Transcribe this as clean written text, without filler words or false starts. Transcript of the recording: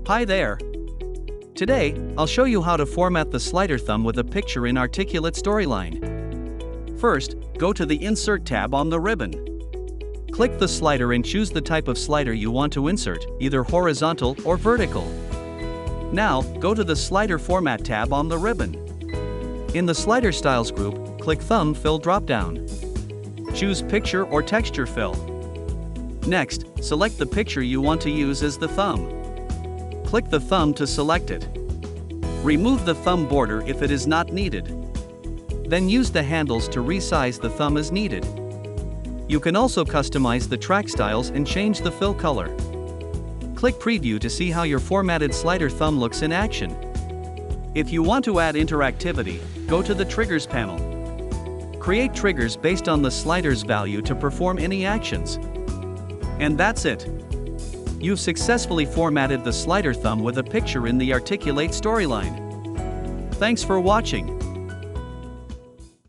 Hi there! Today, I'll show you how to format the slider thumb with a picture in Articulate Storyline. First, go to the Insert tab on the ribbon. Click the slider and choose the type of slider you want to insert, either horizontal or vertical. Now, go to the Slider Format tab on the ribbon. In the Slider Styles group, click Thumb Fill dropdown. Choose Picture or Texture Fill. Next, select the picture you want to use as the thumb. Click the thumb to select it. Remove the thumb border if it is not needed. Then use the handles to resize the thumb as needed. You can also customize the track styles and change the fill color. Click Preview to see how your formatted slider thumb looks in action. If you want to add interactivity, go to the Triggers panel. Create triggers based on the slider's value to perform any actions. And that's it. You've successfully formatted the slider thumb with a picture in the Articulate Storyline. Thanks for watching.